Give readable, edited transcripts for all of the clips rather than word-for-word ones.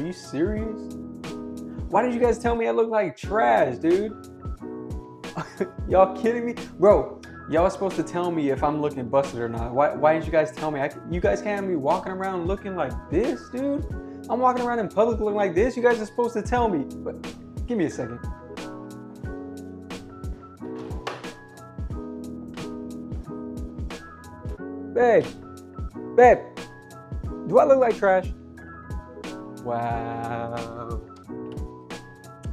Are you serious? Why did you guys tell me I look like trash, dude? Y'all kidding me? Bro, y'all are supposed to tell me if I'm looking busted or not. Why didn't you guys tell me? You guys can't have me walking around looking like this, dude. I'm walking around in public looking like this. You guys are supposed to tell me. But give me a second. Babe, do I look like trash? Wow.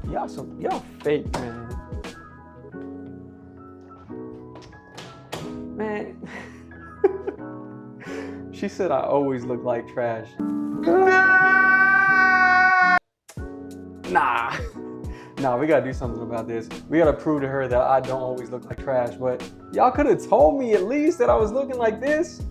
Y'all fake, man. Man. She said I always look like trash. Nah, we gotta do something about this. We gotta prove to her that I don't always look like trash, but y'all could have told me at least that I was looking like this.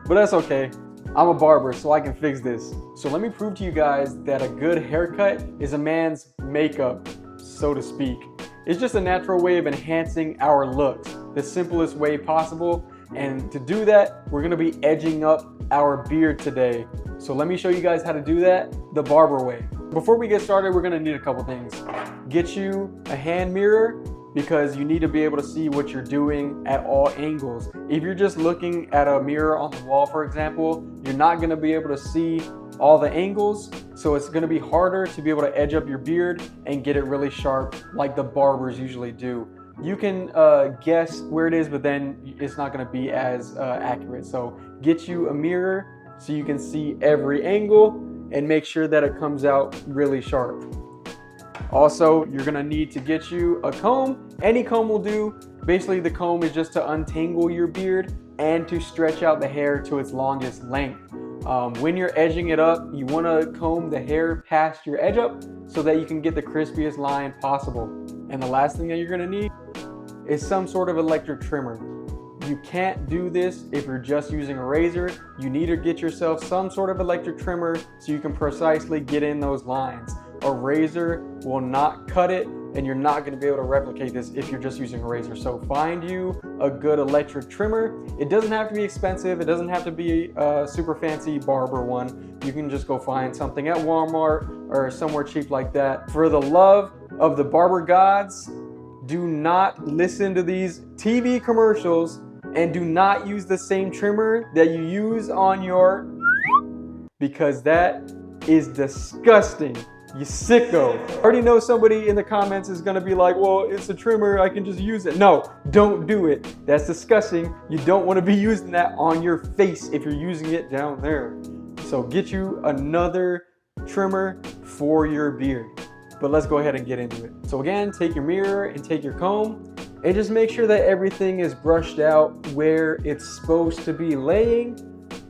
But that's okay. I'm a barber, so I can fix this. So let me prove to you guys that a good haircut is a man's makeup, so to speak. It's just a natural way of enhancing our looks, the simplest way possible. And to do that, we're gonna be edging up our beard today. So let me show you guys how to do that the barber way. Before we get started, we're gonna need a couple things. Get you a hand mirror, because you need to be able to see what you're doing at all angles. If you're just looking at a mirror on the wall, for example, you're not gonna be able to see all the angles, so it's gonna be harder to be able to edge up your beard and get it really sharp like the barbers usually do. You can guess where it is, but then it's not gonna be as accurate. So get you a mirror so you can see every angle and make sure that it comes out really sharp. Also, you're gonna need to get you a comb. Any comb will do. Basically, the comb is just to untangle your beard and to stretch out the hair to its longest length. When you're edging it up, you wanna comb the hair past your edge up so that you can get the crispiest line possible. And the last thing that you're gonna need is some sort of electric trimmer. You can't do this if you're just using a razor. You need to get yourself some sort of electric trimmer so you can precisely get in those lines. A razor will not cut it, and you're not going to be able to replicate this if you're just using a razor. So find you a good electric trimmer. It doesn't have to be expensive. It doesn't have to be a super fancy barber one. You can just go find something at Walmart or somewhere cheap like that. For the love of the barber gods, do not listen to these TV commercials and do not use the same trimmer that you use on your, because that is disgusting. You sicko. I already know somebody in the comments is gonna be like, well, it's a trimmer, I can just use it. No, don't do it. That's disgusting. You don't wanna be using that on your face if you're using it down there. So get you another trimmer for your beard. But let's go ahead and get into it. So again, take your mirror and take your comb and just make sure that everything is brushed out where it's supposed to be laying.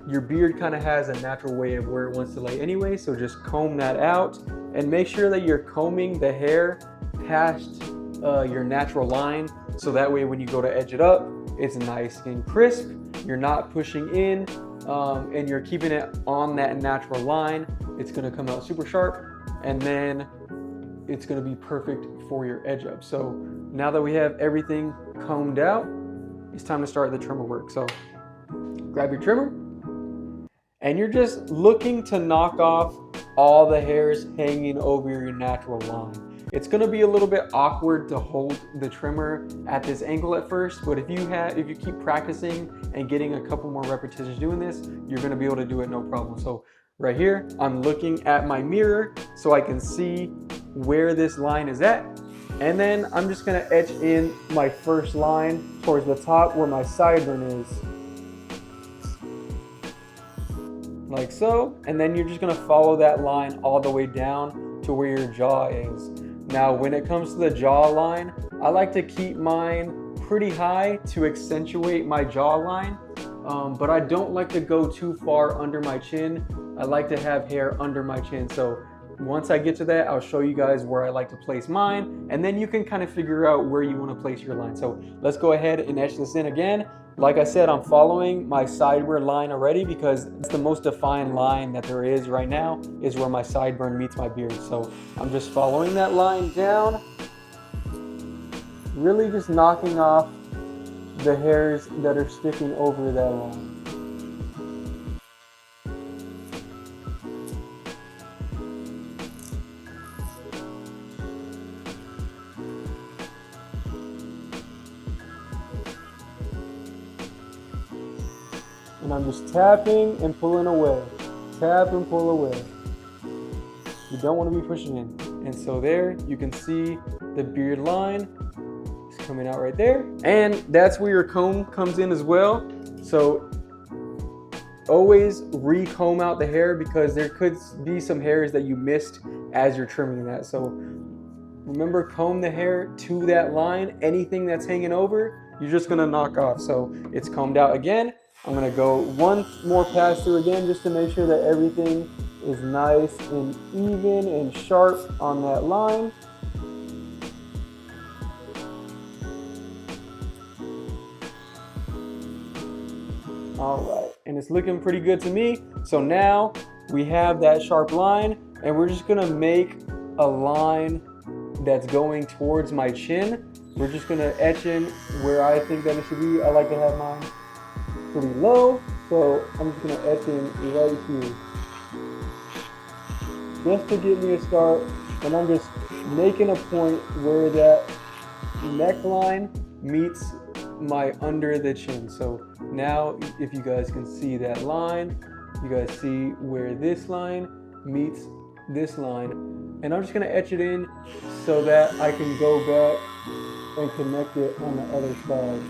Your beard kind of has a natural way of where it wants to lay anyway, so just comb that out and make sure that you're combing the hair past your natural line, so that way when you go to edge it up, it's nice and crisp. You're not pushing in and you're keeping it on that natural line. It's gonna come out super sharp, and then it's gonna be perfect for your edge up. So now that we have everything combed out, it's time to start the trimmer work. So grab your trimmer, and you're just looking to knock off all the hairs hanging over your natural line. It's gonna be a little bit awkward to hold the trimmer at this angle at first, but if you keep practicing and getting a couple more repetitions doing this, you're gonna be able to do it no problem. So right here, I'm looking at my mirror so I can see where this line is at. And then I'm just gonna etch in my first line towards the top where my sideburn is. Like so, and then you're just gonna follow that line all the way down to where your jaw is. Now, when it comes to the jaw line, I like to keep mine pretty high to accentuate my jawline, but I don't like to go too far under my chin. I like to have hair under my chin. So once I get to that, I'll show you guys where I like to place mine, and then you can kind of figure out where you want to place your line. So let's go ahead and etch this in again. Like I said, I'm following my sideburn line already because it's the most defined line that there is right now, is where my sideburn meets my beard. So I'm just following that line down, really just knocking off the hairs that are sticking over that line. and I'm just tapping and pulling away. Tap and pull away. You don't want to be pushing in. And so there you can see the beard line is coming out right there. And that's where your comb comes in as well. So always re-comb out the hair because there could be some hairs that you missed as you're trimming that. So remember, comb the hair to that line. Anything that's hanging over, you're just gonna knock off. So it's combed out again. I'm gonna go one more pass through again just to make sure that everything is nice and even and sharp on that line. All right, and it's looking pretty good to me. So now we have that sharp line, and we're just gonna make a line that's going towards my chin. We're just gonna etch in where I think that it should be. I like to have mine pretty low, so I'm just gonna etch in right here. Just to get me a start, and I'm just making a point where that neckline meets my under the chin. So now if you guys can see that line, you guys see where this line meets this line, and I'm just gonna etch it in so that I can go back and connect it on the other side.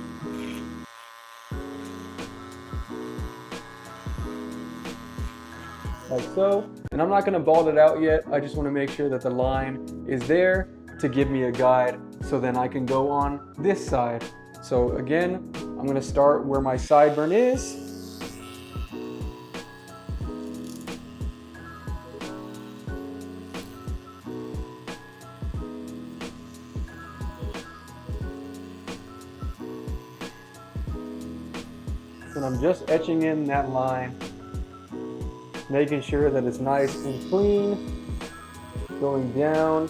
Like so. And I'm not gonna bald it out yet. I just wanna make sure that the line is there to give me a guide so then I can go on this side. So again, I'm gonna start where my sideburn is. And I'm just etching in that line, making sure that it's nice and clean, going down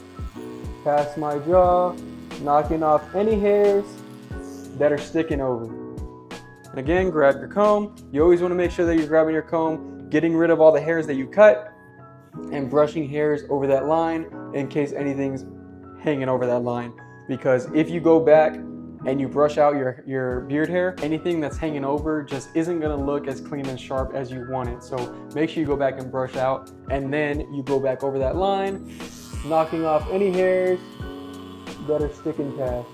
past my jaw, knocking off any hairs that are sticking over. And again, grab your comb. You always want to make sure that you're grabbing your comb, getting rid of all the hairs that you cut, and brushing hairs over that line in case anything's hanging over that line. Because if you go back and you brush out your beard hair, anything that's hanging over just isn't gonna look as clean and sharp as you want it. So make sure you go back and brush out, and then you go back over that line, knocking off any hairs that are sticking past.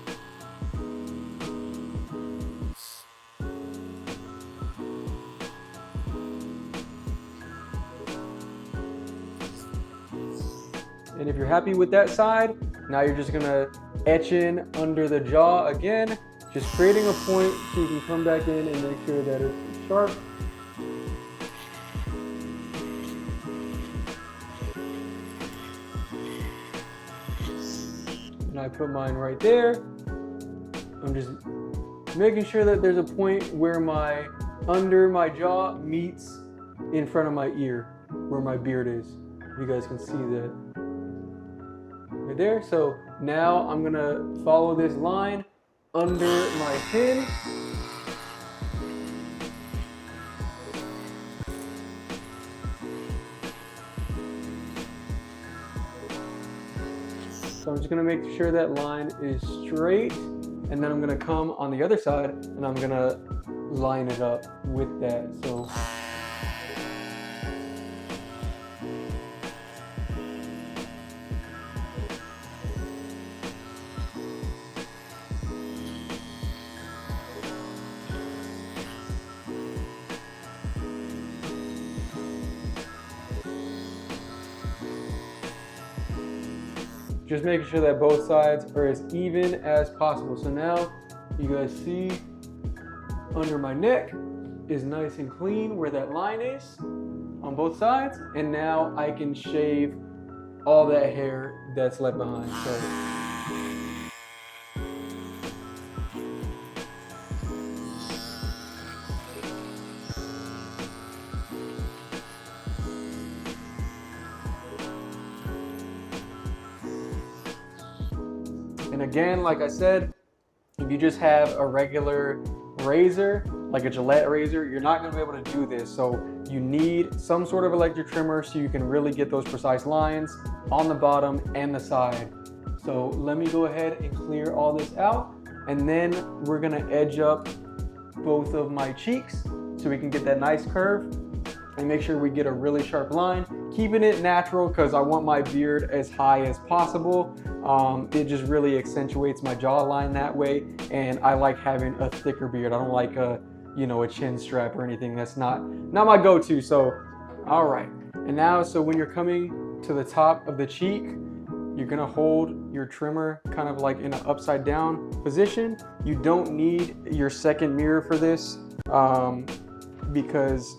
And if you're happy with that side, now you're just gonna etch in under the jaw again, just creating a point so you can come back in and make sure that it's sharp. And I put mine right there. I'm just making sure that there's a point where my under my jaw meets in front of my ear, where my beard is. If you guys can see that. Right there. So now I'm gonna follow this line under my chin. So I'm just gonna make sure that line is straight, and then I'm gonna come on the other side and I'm gonna line it up with that. So just making sure that both sides are as even as possible. So now you guys see under my neck is nice and clean where that line is on both sides. And now I can shave all that hair that's left behind. So and again, like I said, if you just have a regular razor, like a Gillette razor, you're not gonna be able to do this. So you need some sort of electric trimmer so you can really get those precise lines on the bottom and the side. So let me go ahead and clear all this out, and then we're gonna edge up both of my cheeks so we can get that nice curve and make sure we get a really sharp line, keeping it natural because I want my beard as high as possible. It just really accentuates my jawline that way, and I like having a thicker beard. I don't like a chin strap or anything. That's not my go-to. So all right, and now so when you're coming to the top of the cheek, you're gonna hold your trimmer kind of like in an upside down position. You don't need your second mirror for this because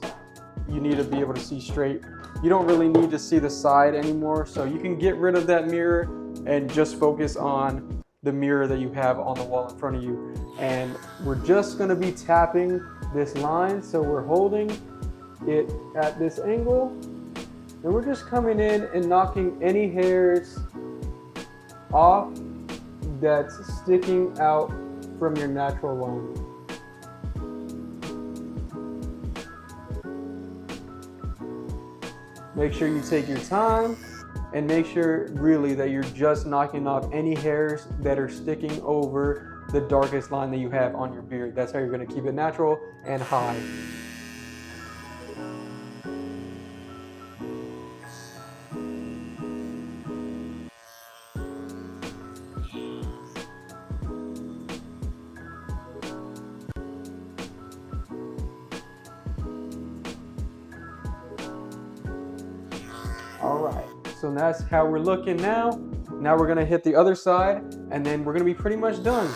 you need to be able to see straight. You don't really need to see the side anymore, so you can get rid of that mirror and just focus on the mirror that you have on the wall in front of you. And we're just gonna be tapping this line, so we're holding it at this angle, and we're just coming in and knocking any hairs off that's sticking out from your natural line. Make sure you take your time and make sure really that you're just knocking off any hairs that are sticking over the darkest line that you have on your beard. That's how you're gonna keep it natural and high. All right, so that's how we're looking now. Now we're gonna hit the other side, and then we're gonna be pretty much done.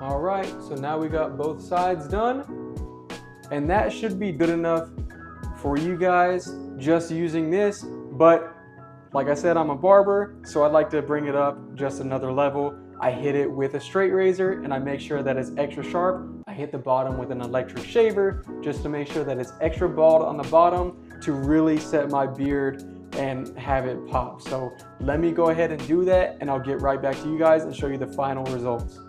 All right, so now we got both sides done, and that should be good enough for you guys just using this. But like I said, I'm a barber, so I'd like to bring it up just another level. I hit it with a straight razor and I make sure that it's extra sharp. I hit the bottom with an electric shaver just to make sure that it's extra bald on the bottom to really set my beard and have it pop. So let me go ahead and do that, and I'll get right back to you guys and show you the final results.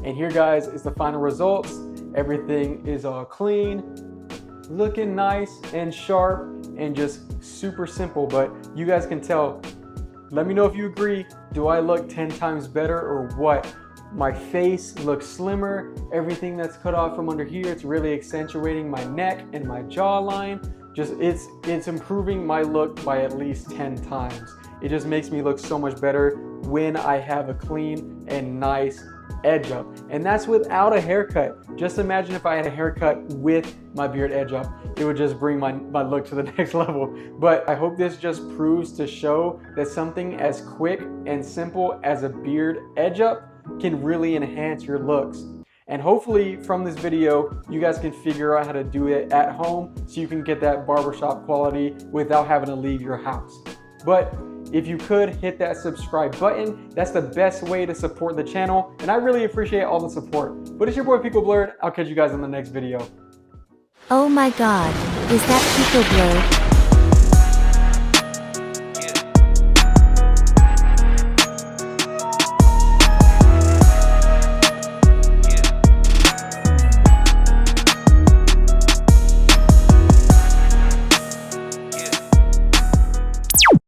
And here, guys, is the final results. Everything is all clean, looking nice and sharp, and just super simple. But you guys can tell, let me know if you agree. Do I look 10 times better or what? My face looks slimmer. Everything that's cut off from under here, it's really accentuating my neck and my jawline. Just it's improving my look by at least 10 times. It just makes me look so much better when I have a clean and nice edge up. And that's without a haircut. Just imagine if I had a haircut with my beard edge up. It would just bring my look to the next level. But I hope this just proves to show that something as quick and simple as a beard edge up can really enhance your looks. And hopefully from this video, you guys can figure out how to do it at home so you can get that barbershop quality without having to leave your house. But if you could hit that subscribe button, that's the best way to support the channel. And I really appreciate all the support. But it's your boy Pico.Blurred. I'll catch you guys in the next video. Oh my God, is that Pico.Blurred?